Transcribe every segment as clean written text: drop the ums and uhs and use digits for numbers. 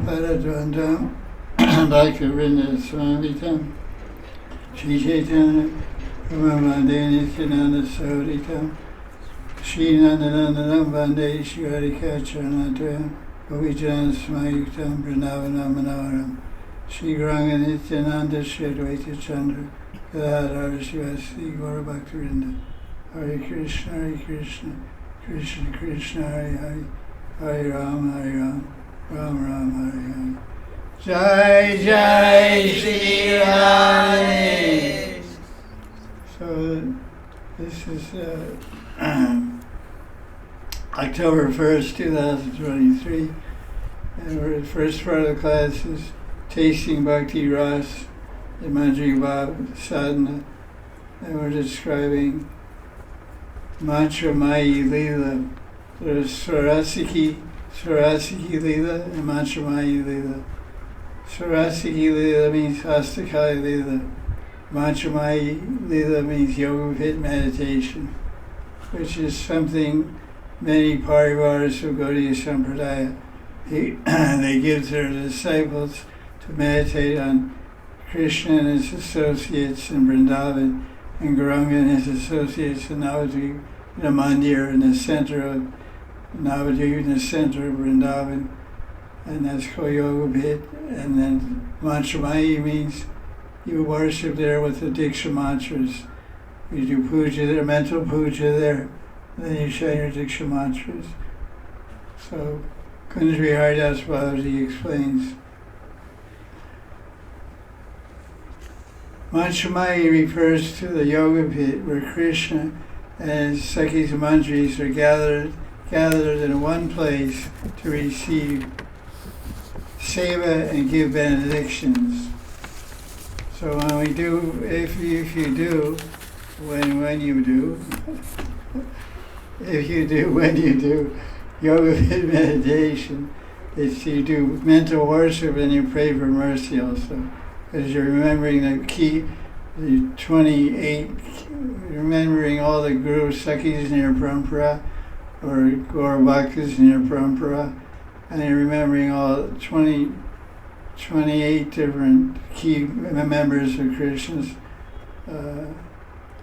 Paradvandam, Bhakti Swamitam, Shri Chaitanya, Ramadani Tinanda Sauritam, Shri Nandanandam Vande Shri Harika Charanatram, Govijan Smayuktam, Vrindavanam Manoram, Shri Ranganityananda Shri Advaita Chandra, Gadadhara Shivasi Gaura Bhaktivinda, Hare Krishna, Krishna Krishna, Hare Hare, Hare Ram, Ram Ram, Hare Hare. Jai Jai Sri Radhe. So this is October 1st, 2023. And the first part of the class is Tasting Bhakti Rasa, the Manjari Bhava Sadhana. And we're describing Mantra Mayi Lila. There's Sarasiki Lila and Mantra Mayi Lila. Sarasiki Lila means Hastakali Lila. Mantra Mayi Lila means Yogapith meditation, which is something many parivars of Gaudiya Sampradaya they give their disciples to meditate on Krishna and his associates in Vrindavan, and Gauranga and his associates in Navadvip, in a mandir in the center of Navadvip, in the center of Vrindavan, and that's called Yogapith. And then Mantramayi means you worship there with the Diksha mantras. You do puja there, mental puja there, and then you chant your Diksha mantras. So Kundri Haridas Babaji explains, Mantramayi refers to the Yogapith where Krishna and his Sakhis and Manjaris are gathered in one place to receive seva and give benedictions. So when we do, if you do, when you do Yoga meditation, it's you do mental worship and you pray for mercy also, because you're remembering the 28, remembering all the Guru Sakhis in your parampara, or Gaur Bhaktas in your parampara, and you're remembering all 28 different key members of Krishna's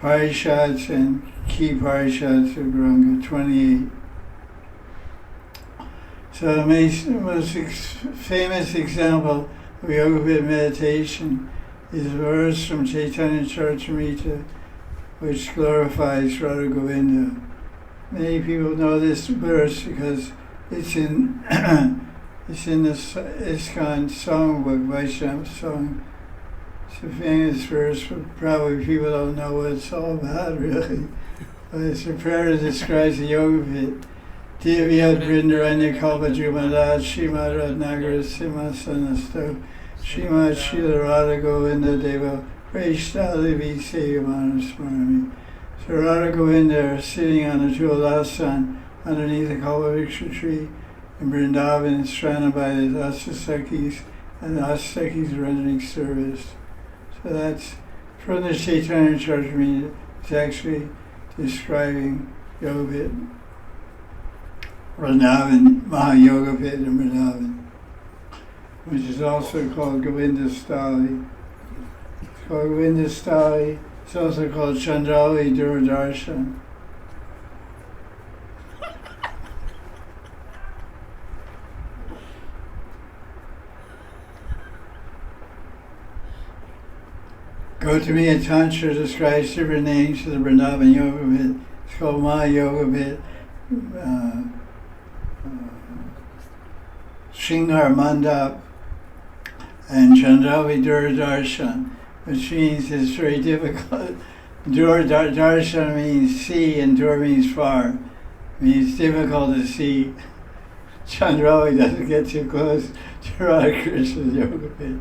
parishads and key parishads of Gauranga, 28. So the most famous example of Yogapith meditation is a verse from Chaitanya Charitamrita which glorifies Radha Govinda. Many people know this verse because it's in the ISKCON songbook, Vaishnava song. It's a famous verse, but probably people don't know what it's all about, really. But it's a prayer that describes the Yogapith. Divyat Vrindaranya Kalpa Jumadad Shrimad Ratnagara Simhasanasto Shrimad Srila Radha Govinda Deva Prashtali Visayamana Smarami. So Radha Govinda are sitting on a Tulasi underneath a Kalpavriksha tree in Vrindavan, surrounded by the Asasakis, and the Asasakis rendering service. So that's from the Chaitanya Charitamrita. It's actually describing Yogapith, Vrindavan, Mahayogapith in Vrindavan, which is also called Govinda Stali. It's called Govinda Stali. It's also called Chandrali Durdarshan. Gautamiya Tantra describes different names for the Vrindavan Yogapith. It's called Mahayogapith, Shinghar Mandap, and Chandrali Durdarshan, which means it's very difficult. Darshan means see and Dur means far. It means difficult to see. Chandrali doesn't get too close to Radha Krishna's Yogapith.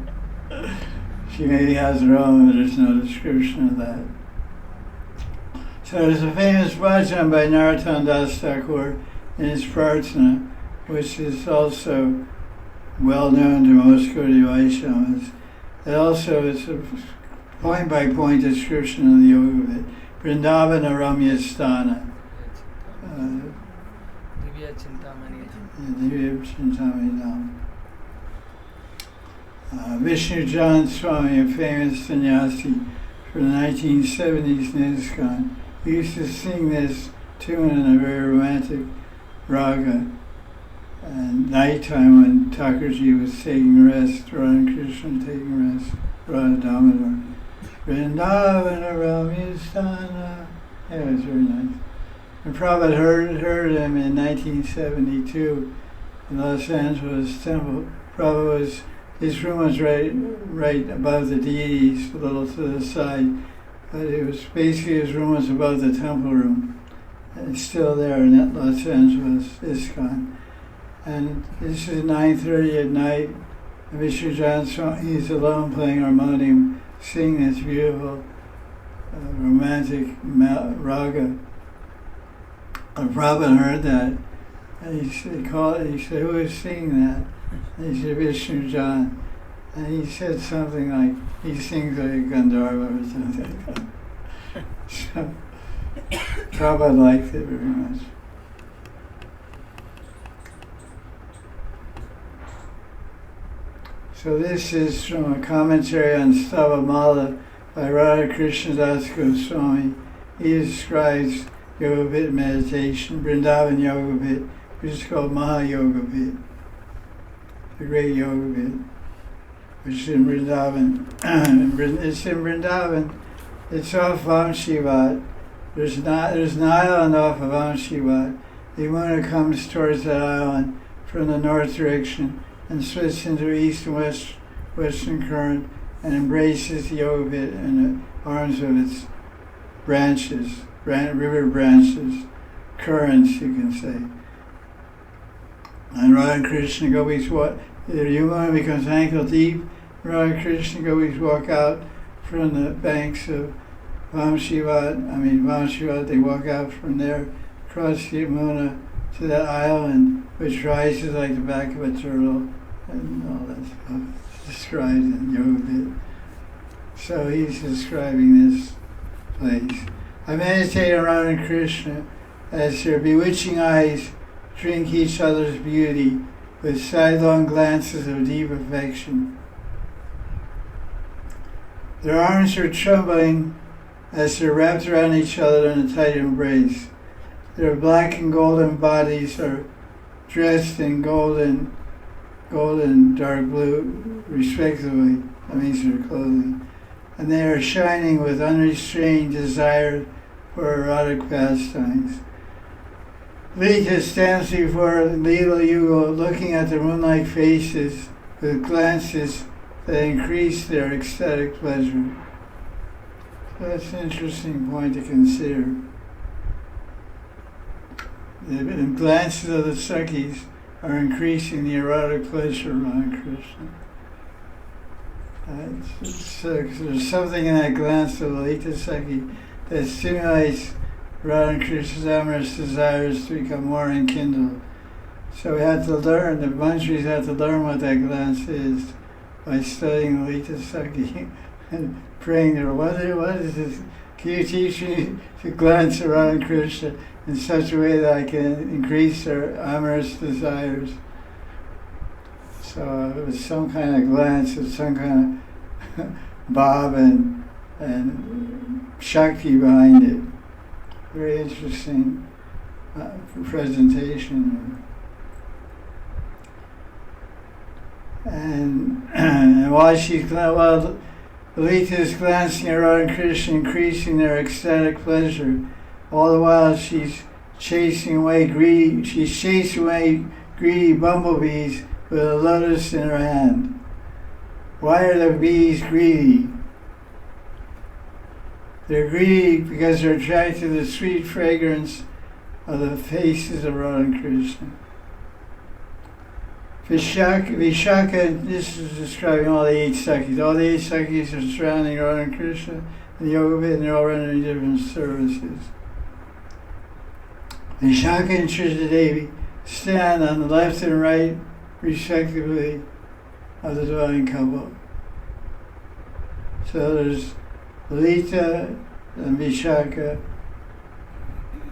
She maybe has her own, but there's no description of that. So there's a famous bhajan by Narottam Das Thakur in his Prarthana, which is also well known to most Gaudiya Vaishnavas. It also is a point-by-point description of the Yogapith. Vrindavana Ramya Sthana. Divya Chintamani Dham. Vishnu Jan Swami, a famous sannyasi from the 1970s in ISKCON, used to sing this tune in a very romantic raga. And nighttime when Thakurji was taking rest, Radha Krishna taking rest, Radha Damodar. Vrindavana Ramyastana. Yeah, it was very nice. And Prabhupada heard him in 1972 in Los Angeles Temple. Prabhupada his room was right above the deities, a little to the side. But it was basically his room was above the temple room. And it's still there in Los Angeles, ISKCON. And this is 9:30 at night. And Mr. John, he's alone playing harmonium, singing this beautiful romantic raga. And Prabhupada heard that. And he said, who is singing that? And he said, Vishnu John. And he said something like, he sings like a Gandharva or something like that. So Prabhupada liked it very much. So this is from a commentary on Stavamala by Radha Krishna Das Goswami. He describes Yogapith meditation, Vrindavan Yogapith, which is called Yogapith, the great Yogapith, which is in Vrindavan. It's in Vrindavan. It's off Vamshivat. There's an island off of Vamshivat. The Yamuna comes towards that island from the north direction and splits into east and western current and embraces the Yogapith in the arms of its branches, river branches, currents, you can say. And Radha Krishna Gopis the Yamuna becomes ankle deep. Radha Krishna Gopis walk out from the banks of Vamshivat, they walk out from there, across the Yamuna to that island, which rises like the back of a turtle, and all that stuff described in Yogapith. So he's describing this place. I meditate on Radha Krishna as their bewitching eyes drink each other's beauty with sidelong glances of deep affection. Their arms are trembling as they're wrapped around each other in a tight embrace. Their black and golden bodies are dressed in golden, dark blue, respectively. That means their clothing. And they are shining with unrestrained desire for erotic pastimes. Lila stands before Lila Yugo, looking at the moonlight faces with glances that increase their ecstatic pleasure. So that's an interesting point to consider. The glances of the Sakhis are increasing the erotic pleasure of Radha Krishna. There's something in that glance of Lalita Sakhi that stimulates Radha Krishna's amorous desires to become more enkindled. So we have to learn, the Manjaris have to learn what that glance is by studying Lalita Sakhi and praying to her, what is this? Can you teach me to glance at Radha Krishna in such a way that I can increase her amorous desires? So it was some kind of glance, of some kind of bhav and shakti behind it. Very interesting presentation. And while Lalita is glancing at Radha Krishna, increasing their ecstatic pleasure, all the while she's chasing away greedy bumblebees with a lotus in her hand. Why are the bees greedy? They're greedy because they're attracted to the sweet fragrance of the faces of Radha Krishna. Vishaka, this is describing all the 8 Sakhis. All the 8 Sakhis are surrounding Radha Krishna and Yogapith, and they're all rendering different services. Vishaka and Trishtadevi stand on the left and right, respectively, of the dwelling couple. So there's Lalita and Vishaka,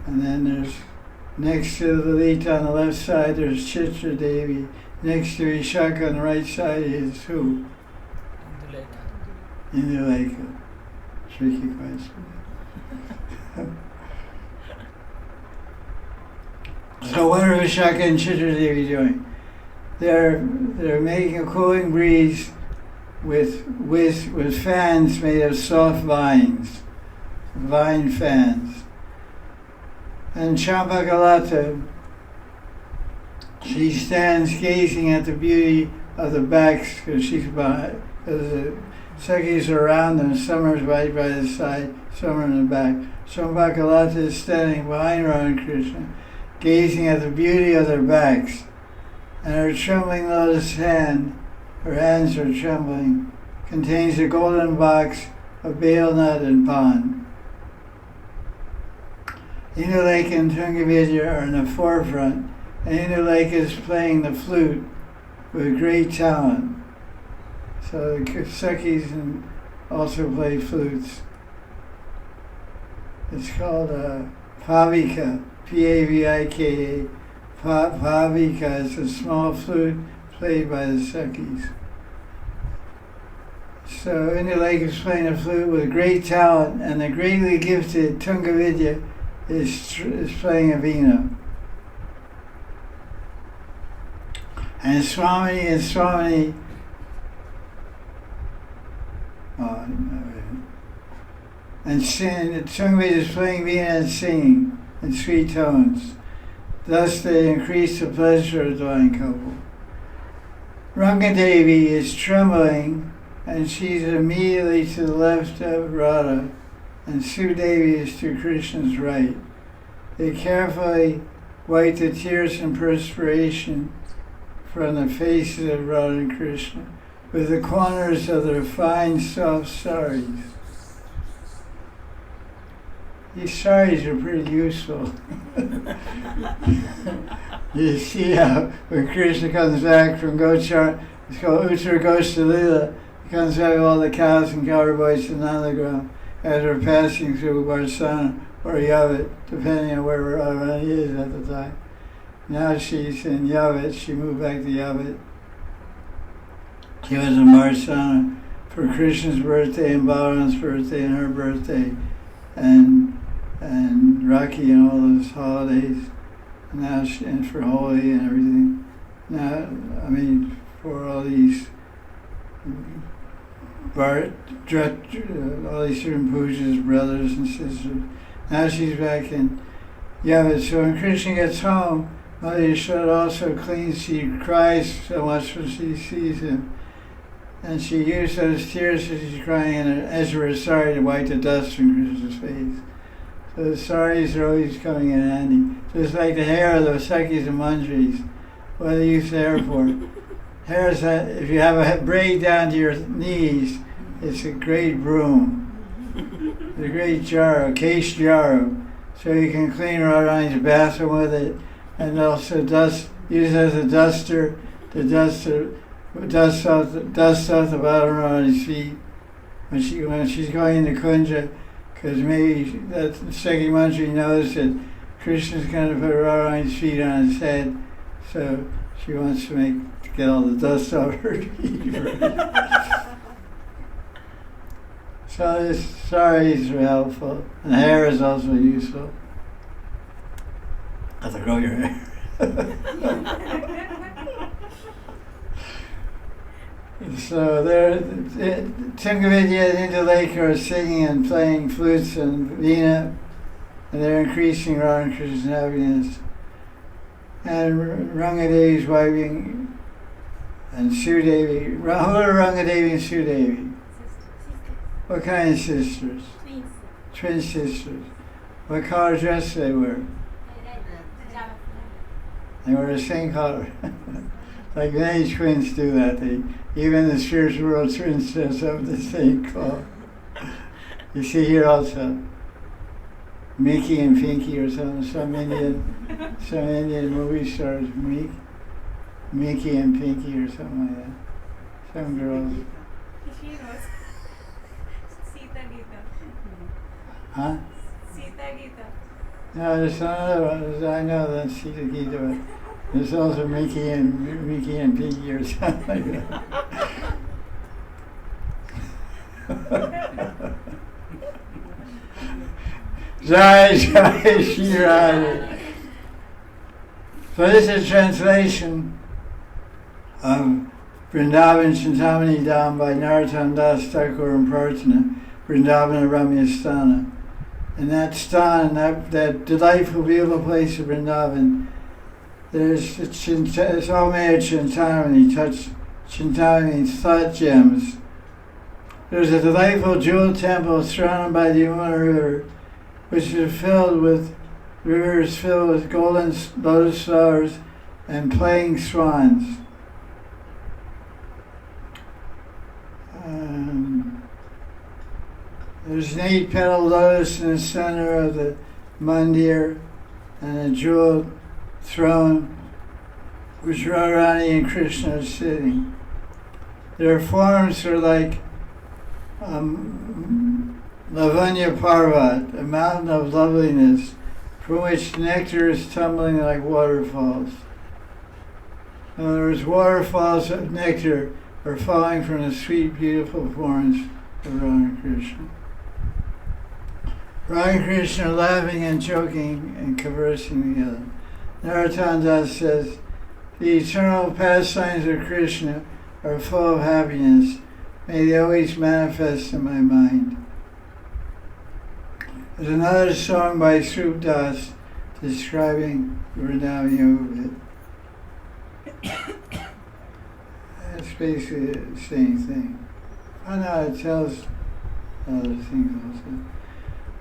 and then there's next to Lalita on the left side, there's Chitra Devi. Next to Vishaka on the right side is who? Indulekha. Tricky question. So what are Vishaka and Chitradevi doing? They're making a cooling breeze with fans made of soft vines, vine fans. And Champakalata, she stands gazing at the beauty of the backs, because the Sakhis are around them, some are right by the side, some are in the back. Champakalata is standing behind Radha Krishna, gazing at the beauty of their backs. And her trembling lotus hand, her hands are trembling, contains a golden box of bale nut and pan. Indulekha and Tungavidya are in the forefront, and Indulekha is playing the flute with great talent. So the Sakhis also play flutes. It's called Pavika, P-A-V-I-K-A. Pavika is a small flute played by the Sakhis. So Indulekha is playing the flute with great talent, and the greatly gifted Tungavidya is playing a veena. And Swami, and Tungavidya is playing veena and singing in sweet tones. Thus they increase the pleasure of the divine couple. Rangadevi is trembling, and she's immediately to the left of Radha, and Sudevi is to Krishna's right. They carefully wipe the tears and perspiration from the faces of Radha and Krishna with the corners of their fine, soft saris. These saris are pretty useful. You see how when Krishna comes back from Gochar, it's called Uttar Gosta Lila, he comes back with all the cows and cowherd boys in Nandagram as they're passing through Barsana or Yavit, depending on where Radharani is at the time. Now she's in Yavit, she moved back to Yavit. She was in Barsana for Krishna's birthday and Balaram's birthday and her birthday and Rakhi and all those holidays. Now and for Holi and everything. Now, for all these all these different pujas, brothers and sisters. Now she's back in Yavit. So when Krishna gets home, Mother Yashoda also cleans. She cries so much when she sees him. And she used those tears as she's crying as her sari to wipe the dust from Krishna's face. So the saris are always coming in handy. Just like the hair of the Sakhis and Manjaris. What do they use the hair for? Hair is that if you have a braid down to your knees, it's a great broom. It's a great jar, a case jar. So you can clean Radharani's bathroom with it, and also use it as a duster to dust off the bottom of Radharani's feet when she's going into Kunja, because maybe that Sakhi Manjari knows that Krishna's going to put Radharani's feet on his head, so she wants to get all the dust off her feet. So these saris are helpful, and hair is also useful. Have to grow your hair. So Tungavidya and Indulekha are singing and playing flutes and veena, and they're increasing Radha Krishna's happiness. And Rangadevi is wiping, and Sudevi. Who are Rangadevi and Sudevi? What kind of sisters? Twins. Twin sisters. What color dress do they wear? They wear the same color. Like many twins do that. Even the spiritual world twins dress up the same color. You see here also, Mickey and Pinky or something. Some Indian movie stars, Mickey and Pinky or something like that. Some girls. She knows. Sita Gita. Huh? Sita Gita. No, there's another one. I know that Sita Gita, but there's also Mickey and Pinky or something like that. Jai Sri Radhe. So this is a translation of Vrindavan Chintamani Dham by Narottam Das Thakur and Prarthana, Vrindavana Ramya Sthana. And that sthana, that delightful, beautiful place of Vrindavan, it's all made of Chintamani. Chintamani means thought gems. There's a delightful jeweled temple surrounded by the Yamuna River, which is filled with golden lotus flowers and playing swans. There's an 8-petaled lotus in the center of the mandir and a jeweled throne which Radharani and Krishna are sitting. Their forms are like Lavanya Parvat, a mountain of loveliness from which nectar is tumbling like waterfalls. In other words, waterfalls of nectar are falling from the sweet, beautiful forms of Radha and Krishna. Radha and Krishna are laughing and joking and conversing together. Narottam Das says, the eternal pastimes of Krishna are full of happiness. May they always manifest in my mind. There's another song by Srup Das describing Vrindavan Yogapith. That's basically the same thing. I know it tells other things also.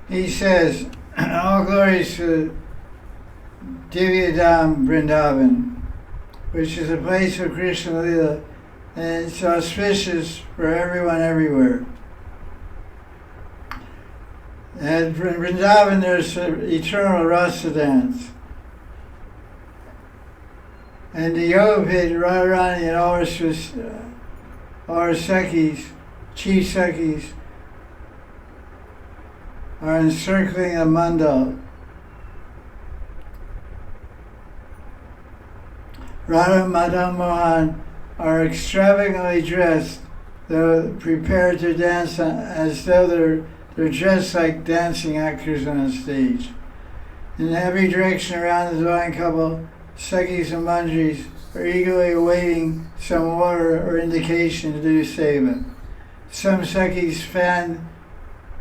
He says, all glories to Divya Dham Vrindavan, which is a place of Krishna Lila, and it's auspicious for everyone everywhere. At Vrindavan there's an eternal rasa dance. And the Yogapith, Radharani, and all her Sakhis, chief Sakhis, are encircling a mandal. Radha, Madan, Mohan are extravagantly dressed, though prepared to dance as though they're dressed like dancing actors on a stage. In every direction around the divine couple, Sakhis and Manjaris are eagerly awaiting some order or indication to do seva. Some Sakhis fan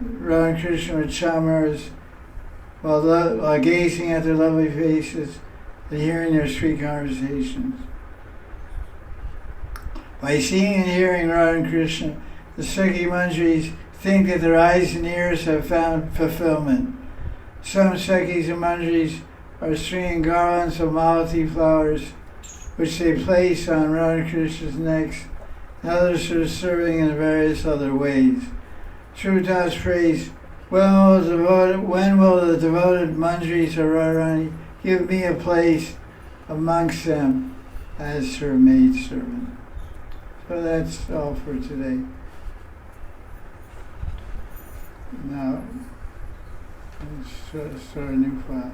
Radha and Krishna with chamaras while gazing at their lovely faces and hearing their sweet conversations. By seeing and hearing Radha and Krishna, the Sakhi Manjaris think that their eyes and ears have found fulfillment. Some Sakhis and Manjaris are stringing garlands of malati flowers, which they place on Radha and Krishna's necks, and others are serving in various other ways. Srup Das prays, when will the devoted Manjaris of Radharani give me a place amongst them as her maidservant? So that's all for today. Now, let's start a new file.